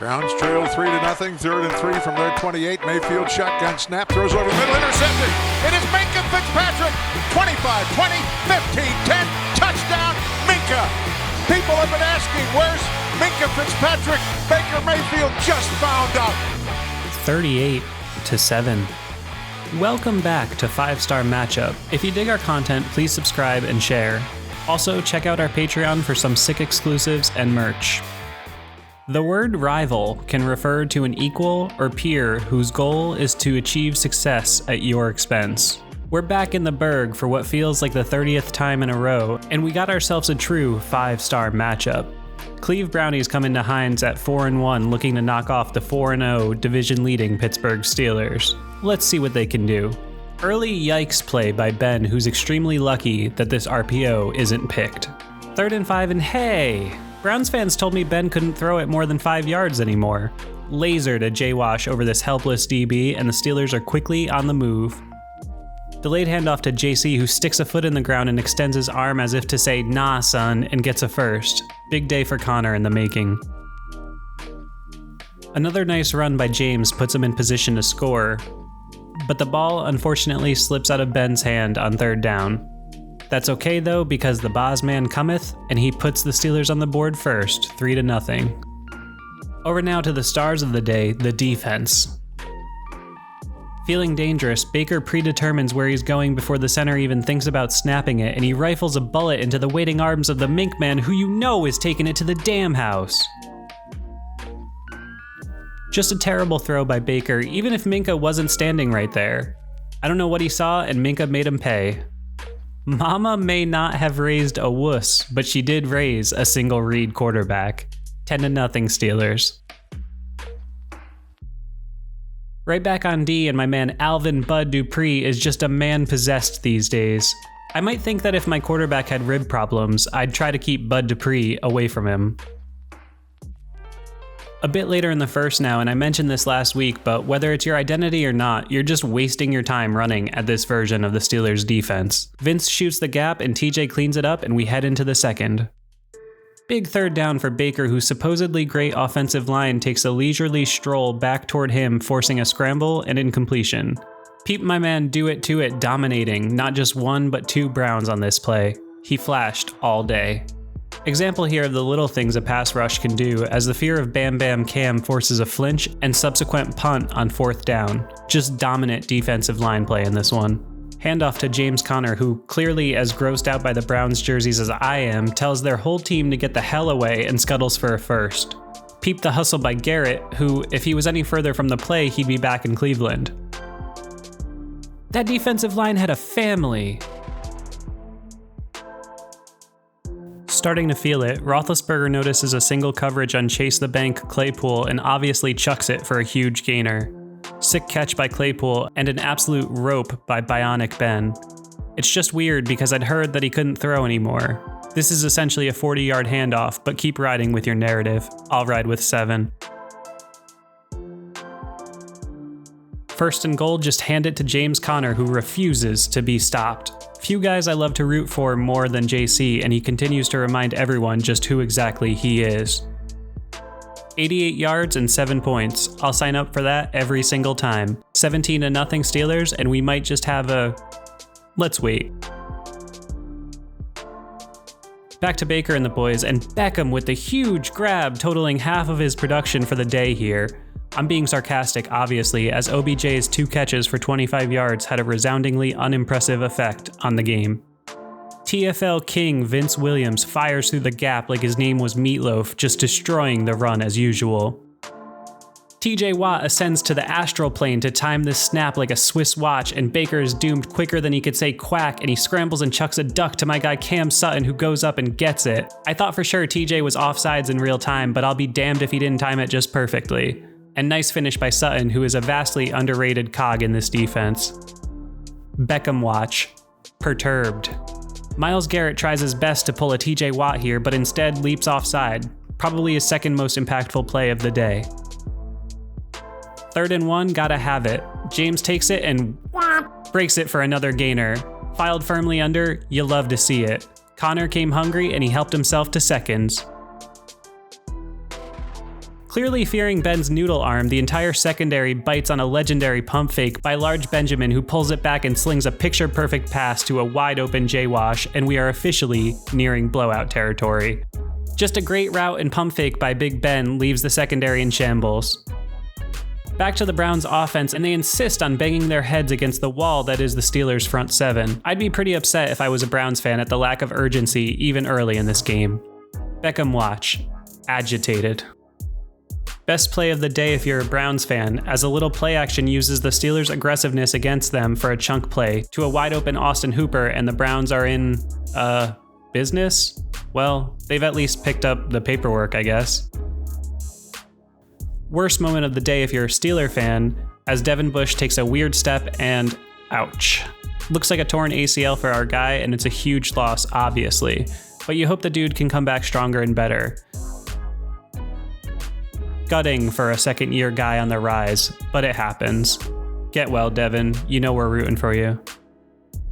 Browns trail 3-0, 3rd and 3 from their 28. Mayfield shotgun snap, throws over the middle, intercepted. It is Minkah Fitzpatrick, 25, 20, 15, 10, touchdown, Minkah. People have been asking, where's Minkah Fitzpatrick? Baker Mayfield just found out. 38-7. Welcome back to 5-Star Matchup. If you dig our content, please subscribe and share. Also, check out our Patreon for some sick exclusives and merch. The word rival can refer to an equal or peer whose goal is to achieve success at your expense. We're back in the Berg for what feels like the 30th time in a row, and we got ourselves a true 5-star matchup. Cleve Brownies come into Heinz at 4-1, looking to knock off the 4-0 division-leading Pittsburgh Steelers. Let's see what they can do. Early yikes play by Ben, who's extremely lucky that this RPO isn't picked. 3rd and 5 and hey! Browns fans told me Ben couldn't throw it more than 5 yards anymore. Laser to J-Wash over this helpless DB, and the Steelers are quickly on the move. Delayed handoff to JC, who sticks a foot in the ground and extends his arm as if to say, nah son, and gets a first. Big day for Connor in the making. Another nice run by James puts him in position to score, but the ball unfortunately slips out of Ben's hand on 3rd down. That's okay though, because the boss man cometh, and he puts the Steelers on the board first, 3-0. Over now to the stars of the day, the defense. Feeling dangerous, Baker predetermines where he's going before the center even thinks about snapping it, and he rifles a bullet into the waiting arms of the Mink Man, who you know is taking it to the damn house. Just a terrible throw by Baker, even if Minkah wasn't standing right there. I don't know what he saw, and Minkah made him pay. Mama may not have raised a wuss, but she did raise a single read quarterback. 10-0 Steelers. Right back on D, and my man Alvin Bud Dupree is just a man possessed these days. I might think that if my quarterback had rib problems, I'd try to keep Bud Dupree away from him. A bit later in the first now, and I mentioned this last week, but whether it's your identity or not, you're just wasting your time running at this version of the Steelers' defense. Vince shoots the gap and TJ cleans it up, and we head into the second. Big 3rd down for Baker, whose supposedly great offensive line takes a leisurely stroll back toward him, forcing a scramble and incompletion. Peep my man do it to it, dominating not just 1 but 2 Browns on this play. He flashed all day. Example here of the little things a pass rush can do, as the fear of Bam Bam Cam forces a flinch and subsequent punt on 4th down. Just dominant defensive line play in this one. Handoff to James Conner, who, clearly as grossed out by the Browns jerseys as I am, tells their whole team to get the hell away and scuttles for a first. Peep the hustle by Garrett, who, if he was any further from the play, he'd be back in Cleveland. That defensive line had a family. Starting to feel it, Roethlisberger notices a single coverage on Chase the Bank Claypool and obviously chucks it for a huge gainer. Sick catch by Claypool and an absolute rope by Bionic Ben. It's just weird because I'd heard that he couldn't throw anymore. This is essentially a 40-yard handoff, but keep riding with your narrative. I'll ride with 7. 1st and goal, just hand it to James Conner, who refuses to be stopped. Few guys I love to root for more than JC, and he continues to remind everyone just who exactly he is. 88 yards and 7 points. I'll sign up for that every single time. 17-0 Steelers, and we might just have a... Let's wait. Back to Baker and the boys, and Beckham with the huge grab totaling half of his production for the day here. I'm being sarcastic, obviously, as OBJ's 2 catches for 25 yards had a resoundingly unimpressive effect on the game. TFL King Vince Williams fires through the gap like his name was Meatloaf, just destroying the run as usual. TJ Watt ascends to the astral plane to time this snap like a Swiss watch, and Baker is doomed quicker than he could say quack, and he scrambles and chucks a duck to my guy Cam Sutton, who goes up and gets it. I thought for sure TJ was offsides in real time, but I'll be damned if he didn't time it just perfectly. And nice finish by Sutton, who is a vastly underrated cog in this defense. Beckham watch. Perturbed. Myles Garrett tries his best to pull a TJ Watt here, but instead leaps offside. Probably his 2nd most impactful play of the day. 3rd and 1, gotta have it. James takes it and breaks it for another gainer. Filed firmly under, you love to see it. Connor came hungry and he helped himself to seconds. Clearly fearing Ben's noodle arm, the entire secondary bites on a legendary pump fake by Large Benjamin, who pulls it back and slings a picture-perfect pass to a wide-open J-Wash, and we are officially nearing blowout territory. Just a great route and pump fake by Big Ben leaves the secondary in shambles. Back to the Browns offense, and they insist on banging their heads against the wall that is the Steelers' front seven. I'd be pretty upset if I was a Browns fan at the lack of urgency even early in this game. Beckham watch. Agitated. Best play of the day if you're a Browns fan, as a little play action uses the Steelers' aggressiveness against them for a chunk play to a wide open Austin Hooper, and the Browns are in, business? Well, they've at least picked up the paperwork, I guess. Worst moment of the day if you're a Steeler fan, as Devin Bush takes a weird step and ouch. Looks like a torn ACL for our guy, and it's a huge loss, obviously, but you hope the dude can come back stronger and better. Gutting for a second-year guy on the rise, but it happens. Get well, Devin. You know we're rooting for you.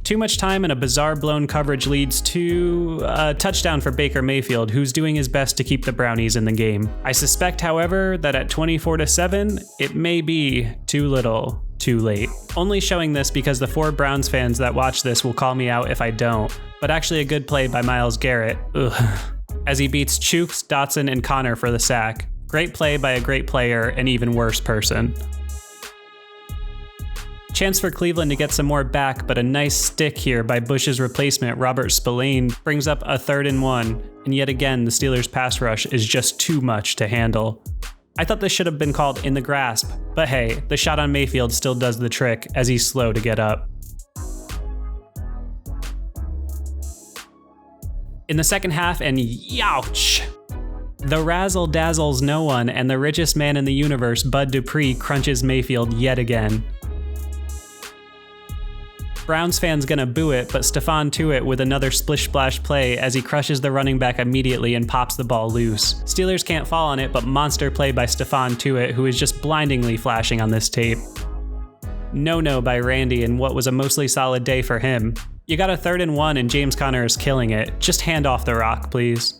Too much time and a bizarre blown coverage leads to a touchdown for Baker Mayfield, who's doing his best to keep the Brownies in the game. I suspect, however, that at 24-7, it may be too little, too late. Only showing this because the 4 Browns fans that watch this will call me out if I don't, but actually a good play by Myles Garrett, as he beats Chooks, Dotson, and Connor for the sack. Great play by a great player, an even worse person. Chance for Cleveland to get some more back, but a nice stick here by Bush's replacement, Robert Spillane, brings up a 3rd and 1, and yet again, the Steelers' pass rush is just too much to handle. I thought this should have been called in the grasp, but hey, the shot on Mayfield still does the trick, as he's slow to get up. In the second half, and youch! The razzle dazzles no one, and the richest man in the universe, Bud Dupree, crunches Mayfield yet again. Browns fans gonna boo it, but Stephon Tuitt with another splish-splash play as he crushes the running back immediately and pops the ball loose. Steelers can't fall on it, but monster play by Stephon Tuitt, who is just blindingly flashing on this tape. No-no by Randy in what was a mostly solid day for him. You got a 3rd and 1 and James Conner is killing it. Just hand off the rock, please.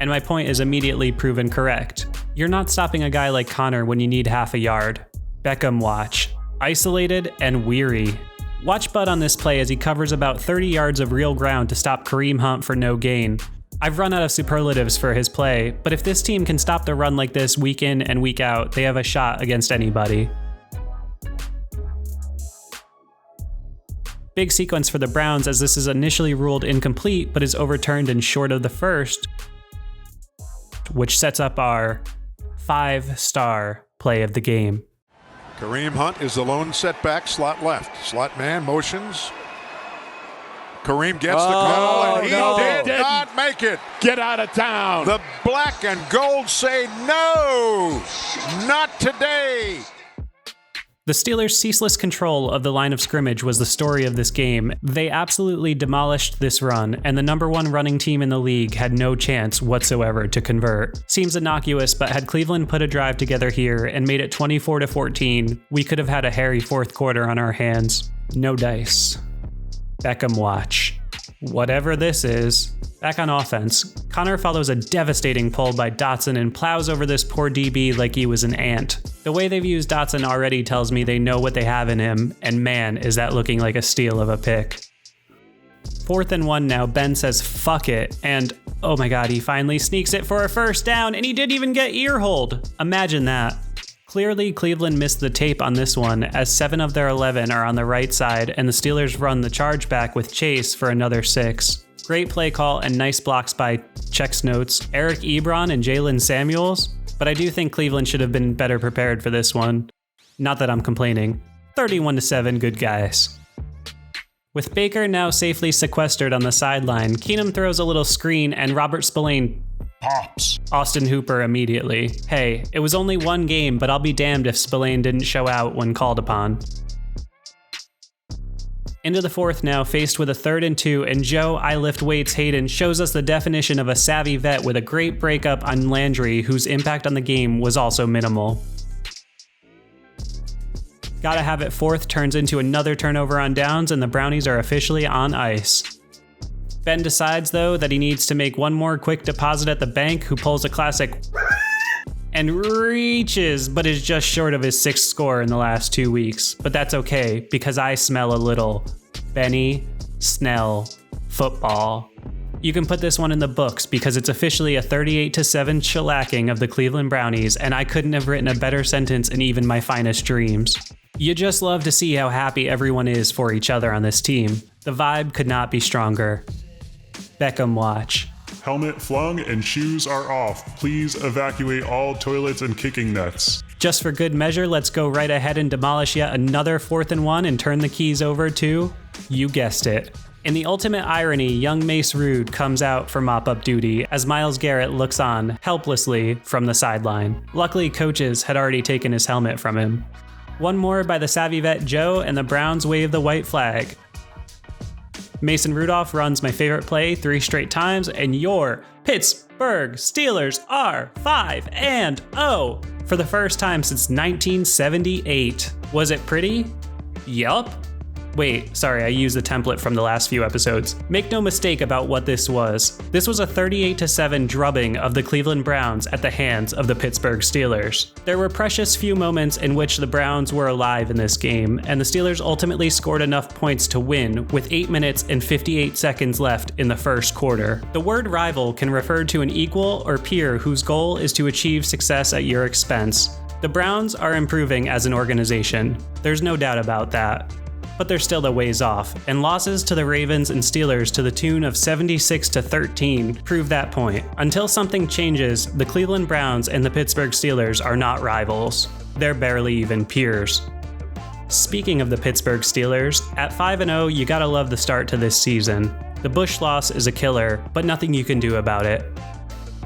And my point is immediately proven correct. You're not stopping a guy like Connor when you need half a yard. Beckham watch. Isolated and weary. Watch Bud on this play as he covers about 30 yards of real ground to stop Kareem Hunt for no gain. I've run out of superlatives for his play, but if this team can stop the run like this week in and week out, they have a shot against anybody. Big sequence for the Browns as this is initially ruled incomplete, but is overturned and short of the first, which sets up our 5-star play of the game. Kareem Hunt is the lone setback, slot left. Slot man motions. Kareem gets the call, and he did not make it. Get out of town. The black and gold say no, not today. The Steelers' ceaseless control of the line of scrimmage was the story of this game. They absolutely demolished this run, and the number 1 running team in the league had no chance whatsoever to convert. Seems innocuous, but had Cleveland put a drive together here and made it 24-14, we could have had a hairy 4th quarter on our hands. No dice. Beckham watch. Whatever this is. Back on offense, Connor follows a devastating pull by Dotson and plows over this poor DB like he was an ant. The way they've used Dotson already tells me they know what they have in him, and man, is that looking like a steal of a pick. 4th and 1 now, Ben says fuck it, and oh my god, he finally sneaks it for a 1st down, and he didn't even get ear hold. Imagine that. Clearly, Cleveland missed the tape on this one, as 7 of their 11 are on the right side, and the Steelers run the charge back with Chase for another 6. Great play call and nice blocks by checks notes, Eric Ebron and Jalen Samuels, but I do think Cleveland should have been better prepared for this one. Not that I'm complaining. 31-7, good guys. With Baker now safely sequestered on the sideline, Keenum throws a little screen and Robert Spillane pops Austin Hooper immediately. Hey, it was only one game, but I'll be damned if Spillane didn't show out when called upon. Into the 4th now, faced with a 3rd and 2, and Joe I Lift Weights Hayden shows us the definition of a savvy vet with a great breakup on Landry, whose impact on the game was also minimal. Gotta have it 4th turns into another turnover on downs, and the Brownies are officially on ice. Ben decides, though, that he needs to make one more quick deposit at the bank, who pulls a classic and reaches, but is just short of his 6th score in the last 2 weeks. But that's okay, because I smell a little Benny Snell football. You can put this one in the books because it's officially a 38-7 shellacking of the Cleveland Brownies, and I couldn't have written a better sentence in even my finest dreams. You just love to see how happy everyone is for each other on this team. The vibe could not be stronger. Beckham watch. Helmet flung and shoes are off. Please evacuate all toilets and kicking nets. Just for good measure, let's go right ahead and demolish yet another 4th and 1 and turn the keys over to, you guessed it. In the ultimate irony, young Mace Rude comes out for mop-up duty as Myles Garrett looks on helplessly from the sideline. Luckily, coaches had already taken his helmet from him. One more by the savvy vet Joe, and the Browns wave the white flag. Mason Rudolph runs my favorite play 3 straight times, and your Pittsburgh Steelers are 5-0 for the first time since 1978. Was it pretty? Yup. Wait, sorry, I used the template from the last few episodes. Make no mistake about what this was. This was a 38-7 drubbing of the Cleveland Browns at the hands of the Pittsburgh Steelers. There were precious few moments in which the Browns were alive in this game, and the Steelers ultimately scored enough points to win with 8 minutes and 58 seconds left in the first quarter. The word rival can refer to an equal or peer whose goal is to achieve success at your expense. The Browns are improving as an organization. There's no doubt about that. But they're still a ways off, and losses to the Ravens and Steelers to the tune of 76-13 prove that point. Until something changes, the Cleveland Browns and the Pittsburgh Steelers are not rivals. They're barely even peers. Speaking of the Pittsburgh Steelers, at 5-0, you gotta love the start to this season. The Bush loss is a killer, but nothing you can do about it.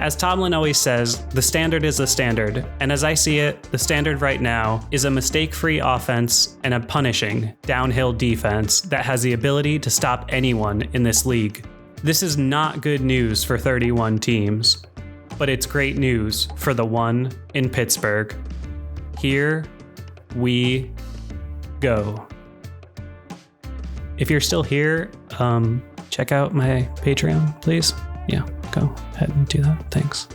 As Tomlin always says, the standard is the standard, and as I see it, the standard right now is a mistake-free offense and a punishing, downhill defense that has the ability to stop anyone in this league. This is not good news for 31 teams, but it's great news for the one in Pittsburgh. Here we go. If you're still here, check out my Patreon, please. Yeah, go ahead and do that. Thanks.